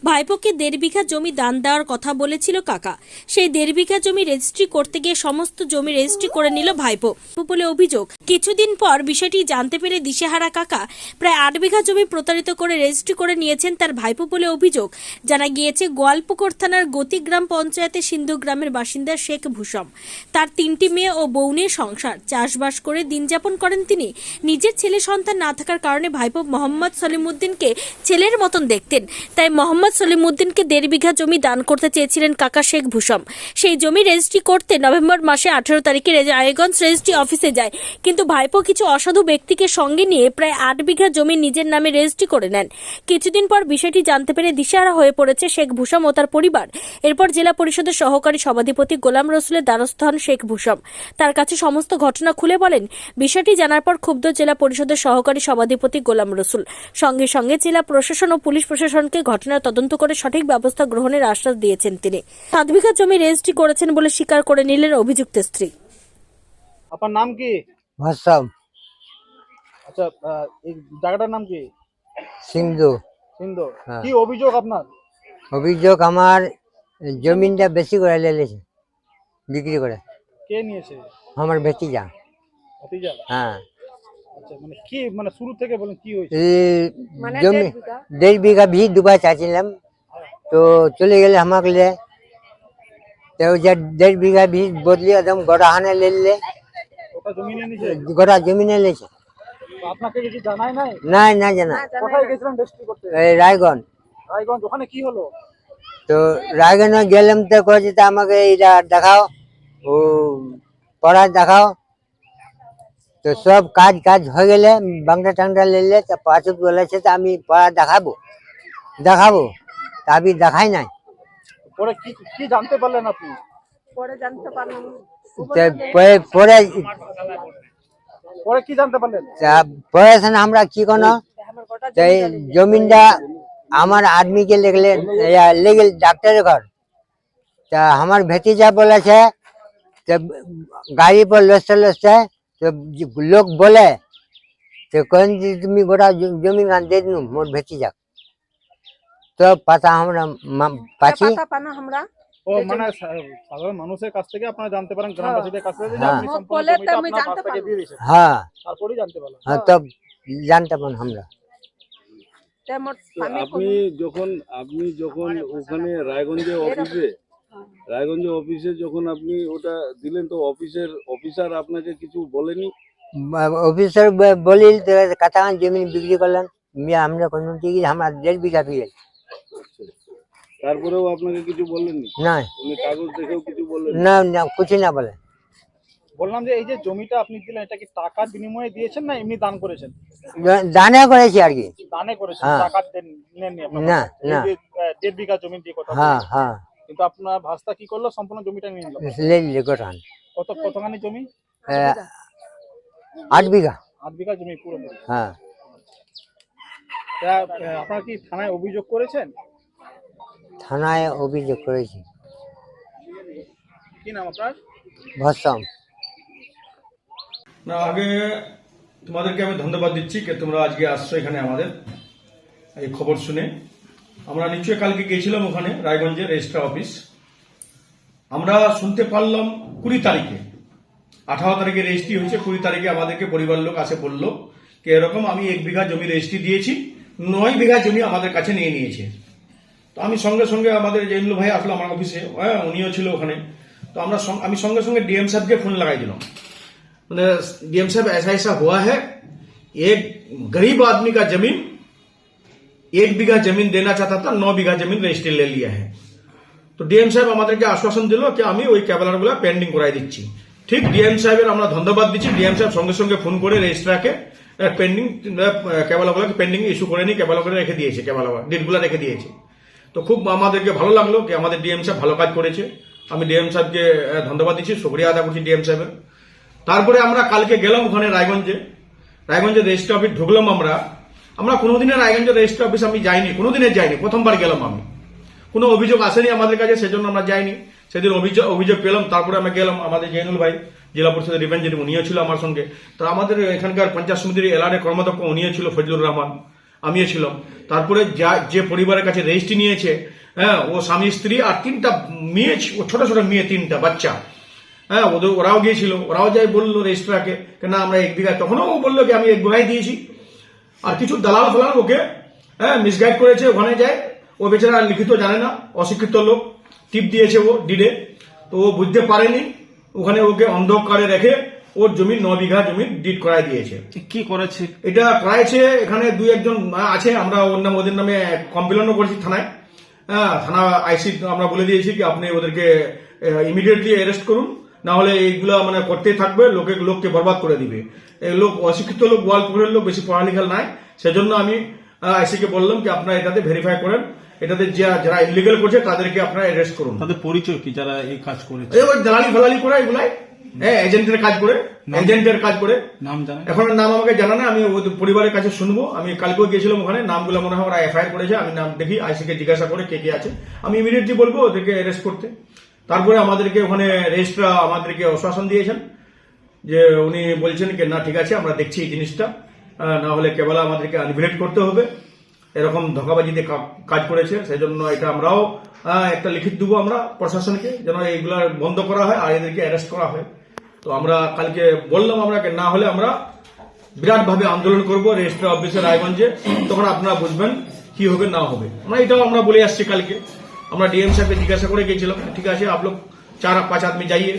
ভাইপোকে 1.5 বিঘা জমি দান দেওয়ার কথা বলেছিল কাকা। সেই 1.5 বিঘা জমি রেজিস্ট্রি করতে গিয়ে সমস্ত জমি রেজিস্ট্রি করে নিল ভাইপো বলে অভিযোগ। কিছুদিন পর বিষয়টি জানতে পেরে দিশেহারা কাকা প্রায় 8 বিঘা জমি প্রতারিত করে রেজিস্ট্রি করে নিয়েছেন তার ভাইপো বলে অভিযোগ। জানা গিয়েছে গোয়ালপুকুর থানার গতি গ্রাম পঞ্চায়েতের সিন্ধু গ্রামের বাসিন্দা শেখ ভূষম। তার 3টি মেয়ে ও বউ নিয়ে সংসার, চাষবাস করে দিন যাপন করেন তিনি। নিজের ছেলে সন্তান না থাকার কারণে ভাইপো মোহাম্মদ সলিমউদ্দিনকে ছেলের মতন দেখতেন। তাই মোহাম্মদ সলিমউদ্দিনকে 1.5 বিঘা জমি দান করতে চেয়েছিলেন কাকা শেখ ভূষম। সেই জমি রেজিস্ট্রি করতে নভেম্বর মাসে 18 তারিখে রায়গঞ্জ রেজিস্ট্রি অফিসে যায়, কিন্তু ভাইপো কিছু অসাধু ব্যক্তিকে সঙ্গে নিয়ে প্রায় 8 বিঘা জমি নিজের নামে রেজিস্ট্রি করে নেন। কিছুদিন পর বিষয়টি জানতে পেরে দিশেহারা হয়ে পড়েছে শেখ ভূষম ও তার পরিবার। এরপর জেলা পরিষদের সহকারী সভাধিপতি গোলাম রসুলের দ্বারস্থ হন শেখ ভূষম। তার কাছে সমস্ত ঘটনা খুলে বলেন। বিষয়টি জানার পর ক্ষুব্ধ জেলা পরিষদের সহকারী সভাধিপতি গোলাম রসুল সঙ্গে সঙ্গে জেলা প্রশাসন ও পুলিশ প্রশাসনকে ঘটনার তদন্ত করে সঠিক ব্যবস্থা গ্রহণের আশ্বাস দিয়েছেন তিনি। 7 বিঘা জমি রেজিস্ট্রি করেছেন বলে স্বীকার করে নিলেন অভিযুক্ত স্ত্রী। আপনার নাম কি? ভাসাম আচ্ছা, এই জায়গাটার নাম কি? সিন্ধু। সিন্ধু। হ্যাঁ। কি অভিযোগ আপনার? অভিযোগ আমার জমিনটা বেশি করে লেলেছে, বিক্রি করে। কে নিয়েছে? আমার ভতিজা। ভাতিজা? হ্যাঁ। আচ্ছা, কি শুরু থেকে বলেন কি হয়েছে? এই জমি 1.5 বিঘা भी ডুবা চাইছিলাম, তো চলে গেলে আমাকে ले, তো 1.5 বিঘা भी বদলি একদম গড়াহানে ले ले, ওটা জমি নিয়ে নিয়েছে? গড়া জমিনে লেছে। তো আপনাকে কিছু জানাই নাই? নাই না জানা। কোথায় গেছিলেন রেজিস্ট্রি করতে? এই রায়গঞ্জ। রায়গঞ্জ। ওখানে কি হলো? তো রায়গঞ্জে গেলাম, তো কয়েছে তো আমাকে এটা দেখাও, ও পড়া দেখাও। তো সব কাজ হয়ে গেলে বাংলা টাংটা লেলে, তো পাঁচক বলেছে তো আমি পড়া দেখাবো তা আমি দেখাই নাই। পরে কি জানতে পারলেন আপনি? পরে জানতে পারলাম। তো পরে পরে কি জানতে পারলেন? পড়েছেন আমরা কি কোনো জমিনটা আমার আদমিকে লেগে ডাক্তারের ঘর। তা আমার ভতিজা বলেছে তো গাড়ি पर লসতে তো লোক বলে তো কেন তুমি গোটা জমি গান দে দিন মোর ভতিজা। তো পাতা আমরা পাচ্ছি। ও মানে সাধারণ মানুষের কাছ থেকে আপনারা জানতে পারেন, গ্রামবাসীদের কাছ থেকে, যে আপনি সম্পূর্ণ বলে তো জমিটা আমি আপনার জানতে ভাগ থেকে দিয়ে দিয়েছেন। হ্যাঁ তারপরেই জানতে পারলাম। হ্যাঁ, তব জানতে পারেন আমরা। আপনি যখন ওখানে রায়গঞ্জে অফিসে যখন আপনি ওটা দিলেন, তো অফিসার আপনাকে কিছু বলেনি? অফিসার বলি কথা জমি বিক্রি করলেন, আমরা কোনো দিকে আমরা 1.5 বিঘা দিয়ে। তারপরেও আপনাকে কিছু বলেননি? না উনি কাগজ দেখেও কিছু বললেন না না, কিছু না বলে। বললাম যে এই যে জমিটা আপনি দিলেন, এটা কি টাকার বিনিময়ে দিয়েছেন না এমনি দান করেছেন? দানে করেছি আর কি। দানে করেছেন, হ্যাঁ। টাকা নেননি আপনারা? না না। 1.5 বিঘা জমি দিয়ে কথা হ্যাঁ বলছেন। হ্যাঁ, কিন্তু আপনার ভাস্তা কি করলো? সম্পূর্ণ জমিটা নিয়ে নিল। লে গোটান কতখানি জমি? 8 বিঘা। 8 বিঘা জমি পুরো। হ্যাঁ। আপনারা কি থানায় অভিযোগ করেছেন? থানায় অভিযোগ করেছি। কি নাম আপনার? ভসম। না, আগে তোমাদেরকে আমি ধন্যবাদ দিচ্ছি যে তোমরা আজকে আসছো এখানে আমাদের এই খবর শুনে। আমরা নিশ্চয়ই কালকে গিয়েছিলাম ওখানে রায়গঞ্জের রেজিস্ট্রার অফিস। আমরা শুনতে পারলাম 20 তারিখে, 18 তারিখে রেজিস্ট্রি হয়েছে, 20 তারিখে আমাদেরকে পরিবার লোক আসে বললো যে এরকম আমি 1 বিঘা জমি রেজিস্ট্রি দিয়েছি, 9 বিঘা জমি আমাদের কাছে নিয়ে নিয়েছে। তো আমি সঙ্গে সঙ্গে আমাদের জৈনুল ভাই আসলো আমার অফিসে, হ্যাঁ উনিও ছিল ওখানে। তো আমি সঙ্গে সঙ্গে ডিএম সাহেবকে ফোন लगाई दिलाম, মানে डीएम साहब ऐसा हुआ है, एक गरीब आदमी का जमीन 1 বিঘা জমিন देना चाहता था, 9 বিঘা জমিন রেজিস্ট্রি ले लिया है। তো ডিএম সাহেব আমাদেরকে আশ্বাসন দিল যে আমি ওই ক্যাবেলার গুলা পেন্ডিং করাই দিচ্ছি। ঠিক ডিএম সাহেবের আমরা ধন্যবাদ দিচ্ছি। ডিএম সাহেব সঙ্গে সঙ্গে ফোন করে রেজিস্ট্রারকে পেন্ডিং ক্যাবেলাগুলোকে পেন্ডিং ইস্যু করে নিয়ে ক্যাবেলাগুলো রেখে দিয়েছে, ডেটগুলো রেখে দিয়েছে। তো খুব আমাদেরকে ভালো লাগলো যে আমাদের ডিএম সাহেব ভালো কাজ করেছে। আমি ডিএম সাহেবকে ধন্যবাদ দিচ্ছি, শুকরিয়া আদা করছি ডিএম সাহেবের। তারপরে আমরা কালকে গেলাম ওখানে রায়গঞ্জে রেজিস্ট্রি অফিস ঢুকলাম। আমরা কোনোদিনের রায়গঞ্জের রেজিস্ট্রি অফিস আমি যাইনি, কোনোদিনের যাইনি, প্রথমবার গেলাম আমি। কোনো অভিযোগ আসেনি আমাদের কাছে, সেজন্য আমরা যাইনি। সেদিন অভিযোগ পেলাম, তারপরে আমরা গেলাম। আমাদের জৈনুল ভাই জেলা পরিষদের রিপ্রেজেন্টেটিভ, উনিও ছিল আমার সঙ্গে। তো আমাদের এখানকার পঞ্চায়েত সমিতির এলআরএ কর্মাধ্যক্ষ উনিও ছিল, ফজলুর রহমান। আমিও ছিলাম। তারপরে যে পরিবারের কাছে রেজিস্ট্রি নিয়েছে, হ্যাঁ, ও স্বামী স্ত্রী আর 3টা মেয়ে, ছোট ছোট মেয়ে 3টা বাচ্চা, হ্যাঁ, ওরাও গিয়েছিল। ওরাও যাই বললো রেজিস্ট্রারকে না আমরা 1 বিঘা, তখনও ও বললো কি আমি 1 বিঘাই দিয়েছি। আর কিছু দালাল ফালাল ওকে হ্যাঁ মিসগাইড করেছে, ওখানে যায় ও বেচারা লিখিত জানে না, অশিক্ষিত লোক, টিপ দিয়েছে ও ডিডে, তো ও বুঝতে পারেনি, ওখানে ওকে অন্ধকারে রেখে ওর জমি 9 বিঘা জমি ডিড করাই দিয়েছে। কি করেছে? এটা করাইছে, এখানে 2-1 আছে, আমরা ওদের নামে কমপ্লেনও করেছি থানায়। হ্যাঁ, থানা আইসি আমরা বলে দিয়েছি কি আপনি ওদেরকে ইমিডিয়েটলি অ্যারেস্ট করুন, না হলে এইগুলা মানে করতেই থাকবে, লোককে বরবাদ করে দিবে। এই লোক অশিক্ষিত লোক, গোয়ালপুরের লোক, বেশি পড়ালেখা নাই। সেজন্য আমি আইসিকে বললাম কি আপনারা এটাতে ভেরিফাই করেন, এটাতে যারা ইলিগাল করছে তাদেরকে আপনারা অ্যারেস্ট করুন। তাদের পরিচয় কি যারা এই কাজ করেছে? ওই দালালি ফালালি করে এগুলাই, হ্যাঁ, এজেন্টের কাজ করে, নাম জানেন? এখন নাম আমাকে জানা না, আমি ওদের পরিবারের কাছে শুনবো। আমি কালকেও গিয়েছিলাম ওখানে, নামগুলো মনে হয় ওরা এফআইআর করেছে, আমি নাম দেখি আইসিকে জিজ্ঞাসা করে কে কে আছে, আমি ইমিডিয়েটলি বলবো ওদেরকে অ্যারেস্ট করতে। তারপরে আমাদেরকে ওখানে রেজিস্ট্রার আমাদেরকে আশ্বাসন দিয়েছেন যে উনি বলছেন কি না ঠিক আছে আমরা দেখছি এই জিনিসটা, না হলে কেবল আমাদেরকে আনভিলেট করতে হবে, এরকম ধোঁকাবাজিতে কাজ করেছে। সেই জন্য এটা আমরাও একটা লিখিত দেবো আমরা প্রশাসনকে, যেন এইগুলা বন্ধ করা হয় আর এদেরকে অ্যারেস্ট করা হয়। তো আমরা কালকে বললাম আমরা না হলে আমরা বিরাট ভাবে আন্দোলন করবো রেজিস্ট্রার অফিসে রায়গঞ্জে, তখন আপনারা বুঝবেন কি হবে না হবে। এটাও আমরা বলে আসছি কালকে, আমরা ডিএম সাহেবকে জিজ্ঞাসা করে গেছিলাম, ঠিক আছে आप लोग 4-5 आदमी যাইয়ে,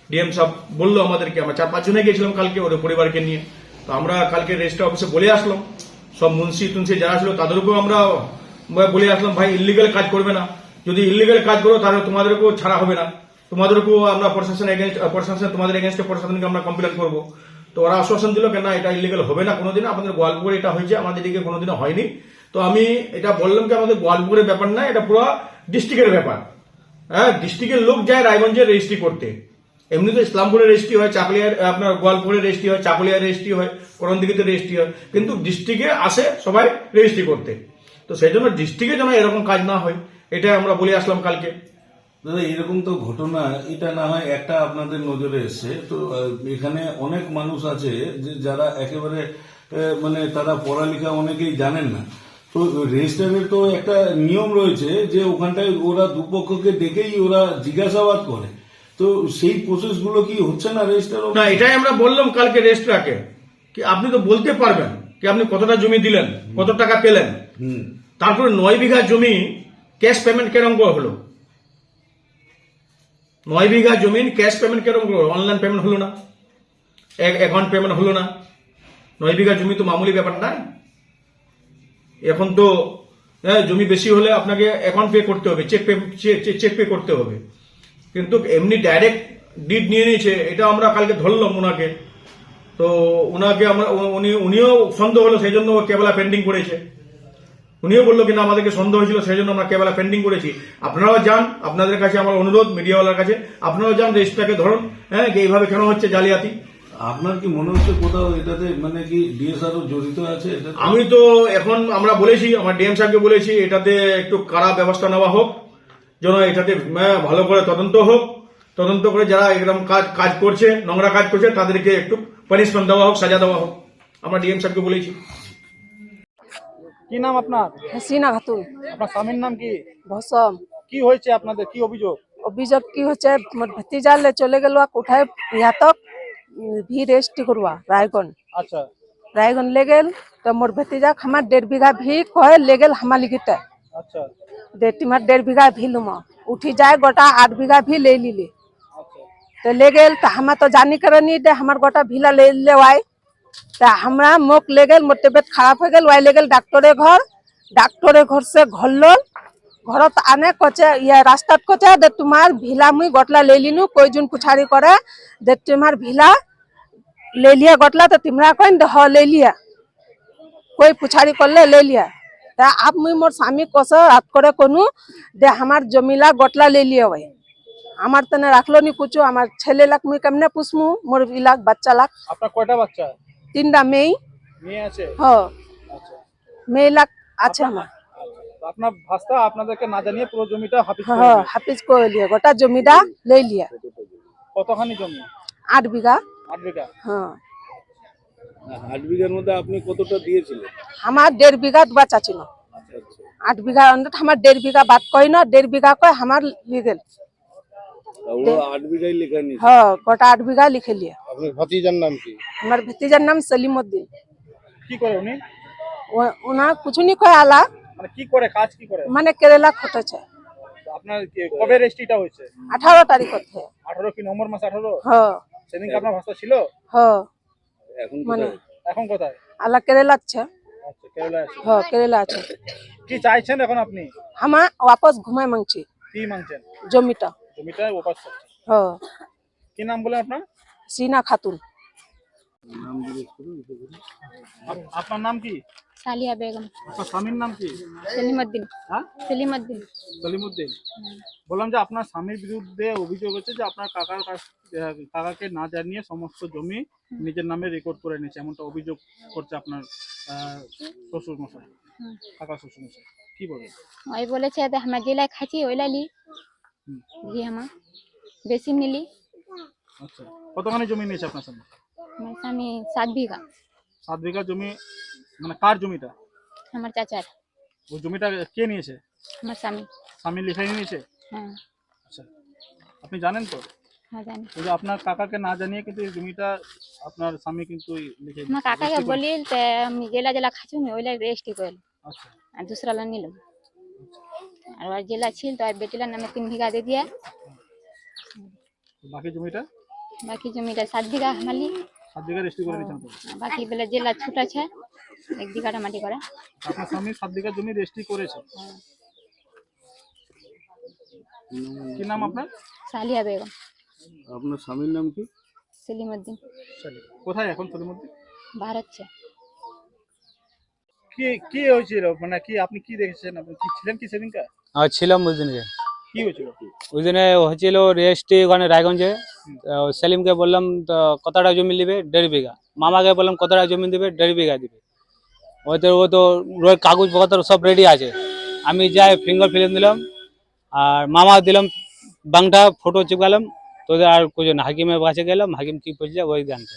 ডিএম সাহেব বললো আমাদেরকে, আমরা 4-5 জনে গেছিলাম কালকে ওদের পরিবারকে নিয়ে। তো আমরা কালকে রেজিস্ট্রার অফিসে বলে আসলাম, সব মুন্সি টুন্সি যারা ছিল তাদেরকেও আমরা বলে আসলাম ভাই ইলিগাল কাজ করবে না, যদি ইলিগাল কাজ করো তাহলে তোমাদেরকেও ছাড়া হবে না, তোমাদেরকেও আমরা প্রশাসন তোমাদের এগেনস্টে প্রশাসনকে আমরা কমপ্লেন করবো। তো ওরা আশ্বাসন দিল কেন এটা ইলিগাল হবে না কোনোদিন, আপনাদের গোয়ালপুরে এটা হয়েছে, আমাদের দিকে কোনোদিনও হয়নি। তো আমি এটা বললাম কি আমাদের গোয়ালপুরের ব্যাপার না, এটা পুরো ডিস্ট্রিক্টের ব্যাপার। হ্যাঁ, ডিস্ট্রিক্টের লোক যায় রায়গঞ্জে রেজিস্ট্রি করতে, এমনি তো ইসলামপুরে রেজিস্ট্রি হয়, চাকুলিয়ার আপনার গোয়ালপুরে রেজিস্ট্রি হয়, চাকুলিয়ার রেজিস্ট্রি হয়, করণদিঘিতে রেজিস্ট্রি হয়, কিন্তু ডিস্ট্রিক্টে আসে সবাই রেজিস্ট্রি করতে। তো সেই জন্য ডিস্ট্রিক্টে যেন এরকম কাজ না হয়, এটা আমরা বলে আসলাম কালকে। দাদা এরকম তো ঘটনা, এটা না হয় একটা আপনাদের নজরে এসছে, তো এখানে অনেক মানুষ আছে যে যারা একেবারে মানে তারা পড়ালেখা অনেকেই জানেন না। তো রেজিস্ট্রারের তো একটা নিয়ম রয়েছে যে ওখানটায় ওরা দুপক্ষকে ডেকেই ওরা জিজ্ঞাসাবাদ করে, তো সেই প্রসেস গুলো কি হচ্ছে না রেজিস্ট্রার? না, এটাই আমরা বললাম কালকে রেজিস্ট্রারকে কি আপনি তো বলতে পারবেন কি আপনি কতটা জমি দিলেন, কত টাকা পেলেন, তারপরে 9 বিঘা জমি ক্যাশ পেমেন্ট কেরম করে হলো, 9 বিঘা জমিন ক্যাশ পেমেন্ট কেরম করে, অনলাইন পেমেন্ট হলো না, অ্যাকাউন্ট পেমেন্ট হলো না। 9 বিঘা জমি তো মামুলি ব্যাপার নাই, এখন তো জমি বেশি হলে আপনাকে অ্যাকাউন্ট পে করতে হবে, চেক পে করতে হবে, কিন্তু এমনি ডাইরেক্ট ডিড নিয়ে নিয়েছে, এটা আমরা কালকে ধরলাম ওনাকে। তো ওনাকে আমরা উনিও সন্দেহ হলো, সেই জন্য কেবলা পেন্ডিং করেছে। উনিও বললো কিনা আমাদেরকে সন্দেহ হয়েছিল, সেই জন্য আমরা কেবলা পেন্ডিং করেছি। আপনারাও যান, আপনাদের কাছে আমার অনুরোধ মিডিয়াওয়ালার কাছে, আপনারাও যান রেজিস্ট্রারকে ধরুন, হ্যাঁ, এইভাবে কেন হচ্ছে জালিয়াতি। আপনার কি মনে হচ্ছে কোথাও এটাতে মানে কি ডিএসআরও জড়িত আছে? আমি তো এখন আমরা বলেছি, আমার ডিএম সাহেবকে বলেছি এটাতে একটু কড়া ব্যবস্থা নেওয়া হোক, যেন এটাতে ভালো করে তদন্ত হোক, তদন্ত করে যারা এরকম কাজ করছে, নোংরা কাজ করছে, তাদেরকে একটু পানিশমেন্ট দেওয়া হোক, সাজা দেওয়া হোক, আমরা ডিএম সাহেবকে বলেছি। কি নাম আপনার? হাসিনা খাতুন। আপনার স্বামীর নাম কি? ভসম। কি হয়েছে আপনাদের, কি অভিযোগ? অভিযোগ কি হচ্ছে, মোর ভতিজালে চলে গেল কোথায় ইয়াতক ভি রেজিস্ট্রি করবা রায়গঞ্জ। আচ্ছা, রায়গঞ্জ ले गेल तो मोर भतीजा हमार 1.5 बीघा भी कहे ले गेल हमालिगिते। আচ্ছা, देतिमार 1.5 बीघा भी लुमा उठी जाए गोटा 8 बीघा भी ले लीली, আচ্ছা, तो ले गेल तो हम तो जानी कर नहीं दे हमार गोटा भीला ले लेवाई, तो हमरा मुख ले गेल, मोर तबियत खराब हो गेल, वाई ले गेल डॉक्टरे घर से घरलो घरत आने कचे ये रास्ता कचे दे तुम्हार भीला मुई गोटला ले लीनु, कोई जुन पुछारी करे दे तुम्हार भीला ले लिया गोटला, तो तिमरा कौन दे हाँ ले लिया, कोई पुछारी कर ले लिया, तो आप मुई मोर स्वामी कस हाथ करे कोनु दे हमार जमीला गोटला ले लिया भाई, हमार तने राखलो नी कुछ, हमार छेले लाख मुई केमने पुछमु, मोर इलाक बच्चा लाख। আপনার কয়টা বাচ্চা? 3টা মেয়ে। মেয়ে আছে? हाँ আচ্ছা, মেয়ে লাখ আছে আমার। তো আপনার ভাস্তা আপনাদেরকে না জানিয়ে পুরো জমিটা হাফিজ করে हाँ দিয়েছে। हाफिज को लिया गोटा जमीदा ले लिया। কতখানি জমি? 8 बीघा। 8 বিঘা। हाँ 8 বিঘার মধ্যে আপনি কতটা দিয়েছিলেন? আমার 1.5 বিঘা বাঁচা ছিল। 8 বিঘা অন্তত আমার 1.5 বিঘা বাদ কই না, 1.5 বিঘা কই আমার লিগেল। ও 8 বিঘাই লেখা নিয়েছে। হ্যাঁ, গোটা 8 বিঘা লিখে লিয়ে। আপনার ভাতিজার নাম কি? আমার ভতিজার নাম সলিমউদ্দিন। কি করে উনি? ওনা কিছু নি কয় আলা, মানে কি করে, কাজ কি করে? মানে কেরালা খটেছে। আপনার কবে রেজিস্ট্রিটা হয়েছে? 18 তারিখ হতে। 18 কি নভেম্বর মাস 18? হ্যাঁ সেদিন আপনার ভাষা ছিল? হ্যাঁ, এখন মানে এখন কোথায়? আলা কেরালা আছে। আচ্ছা, কেরালায় আছে। হ্যাঁ, কেরালা আছে। কি চাইছেন এখন আপনি? হামা वापस ঘুমাই মাংছি কি মাংছেন? জমিটা। জমিটা ওপাস করছেন। হ্যাঁ, কি নাম বলেন আপনার? সিনা খাতুন। আপনার নাম কি? सालिया बेगम। আপনার স্বামীর নাম কি? सलीमुद्दीन। হ্যাঁ, सलीमुद्दीन। সলিমউদ্দিন। বললাম যে আপনার স্বামীর বিরুদ্ধে অভিযোগ হচ্ছে যে আপনার কাকাকে না জানিয়ে সমস্ত জমি নিজের নামে রেকর্ড করে নিয়েছে, এমনটা অভিযোগ করছে আপনার শ্বশুর মশাই, কাকা শ্বশুর মশাই। কি বলবেন? ওই বলেছে যে আমরা জেলায় খাচ্ছি ওইলা লি লি হামা বেশি নিলি। আচ্ছা, কতখানি জমি নিয়েছে আপনার স্বামী? আমার স্বামী 7 বিঘা। 7 বিঘা জমি, মানে কার জমিটা? আমার চাচার। ওই জমিটা কে নিয়েছে? আমার স্বামী। স্বামী লিখাই নিয়েছে? হ্যাঁ আচ্ছা, আপনি জানেন তো হ্যাঁ জানি। যে আপনার কাকাকে না জানিয়ে কিন্তু এই জমিটা আপনার স্বামী কিন্তু লিখে আমার কাকাকে বলি তো আমি জেলা জেলা খাচ্ছি ওইলা রেজিস্ট্রি করল আচ্ছা, আর दूसरा ला নিলাম। আর ওর জেলা ছিল তো বেটিলার নামে 3 বিঘা দিয়ে দিয়া, বাকি জমিটা? বাকি জমিটা 7 বিঘা হামালি। 7 বিঘা রেজিস্ট্রি করে দিয়েছেন তো? বাকি বেলা জেলা ছুট আছে 1 বিঘাটা মাটি করে। আপনার স্বামী 7 বিঘা জমি রেজিস্ট্রি করেছে। কি নাম আপনার? सालिया बेगम। আপনার স্বামীর নাম কি? सलीमुद्दीन। কোথায় এখন সলিমউদ্দিন? भारत से। কি কি হয়েছিল, মানে কি আপনি কি দেখেছেন, আপনি কি ছিলেন কি সেদিনকা? আর ছিলাম ওই দিনকে। কি হয়েছিল? ওই দিনে হয়েছিল রেজিস্ট্রি ওখানে রায়গঞ্জে। সেলিমকে বললাম তো কতটা জমি নেবে, 1.5 বিঘা। মামাকে বললাম কতটা জমি দেবে, 1.5 বিঘা দিবে। ও তো রোজ কাগজপত্র সব রেডি আছে। আমি যাই ফিঙ্গার ফিলিং দিলাম আর মামা দিলাম বাংটা ফটো চিপকালাম। তোদের আর কিছু না, হাকিমের কাছে গেলাম, হাকিম কি বলছে ওই জানতে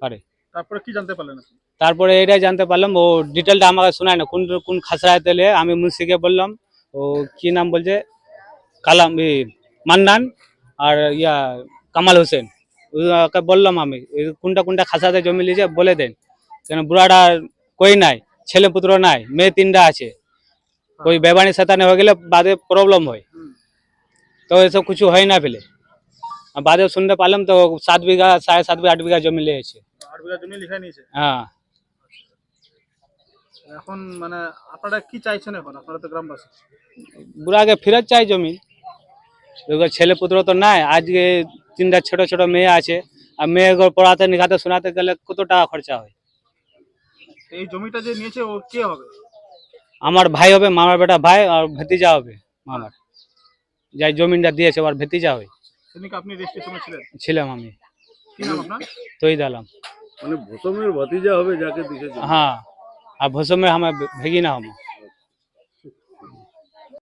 পারে। তারপরে কি জানতে পারলেন আপনি? তারপরে এটাই জানতে পারলাম, ও ডিটেলটা আমাকে শোনায় না কোন কোন খাসড়ায় তেলে। আমি মুন্সিকে বললাম, ও কি নাম বলছে, কালাম মান্নান আর ইয়া কামাল হোসেন, ওকে বললাম আমি কোনটা কোনটা খাসাতে জমি লিয়েছে বলে দেন, কেন বুড়াটা কই নাই, ছেলে পুত্র নাই, মেয়ে 3টা আছে। ওই বেবানি সাতানে হয়ে গেলে বাদে প্রবলেম হয়, তো এসব কিছু হয় না ফেলে। আর বাদে শুনতে পারলাম তো 7 বিঘা 7.5 বিঘা 8 বিঘা জমি লিয়েছে। 8 বিঘা জমি লিখে নিয়েছে। হ্যাঁ, এখন মানে আপনারা কি চাইছেন এখন, আপনারা তো গ্রামবাসী? বুড়াকে ফেরত চাই জমি। ছেলে পুত্র তো নাই, আজকে 3টা ছোট ছোট মেয়ে আছে, আর মেয়ে পড়াতে নিখাতে শোনাতে গেলে কত টাকা খরচা হয়। এই জমিটা যে নিয়েছে ও কে হবে? আমার ভাই হবে, মামার বেটা ভাই, আর ভতিজা হবে মামার, যাই জমিটা দিয়েছে আর ভতিজা হয়। সেদিনকে আপনি রেজিস্ট্রেশনে ছিলেন? ছিলাম আমি। কি নাম আপনার? তৈ দালাম। মানে ভোসমের ভাতিজা হবে যাকে দিয়েছে। হ্যাঁ, আর ভসমের আমার ভেগিনা হবো।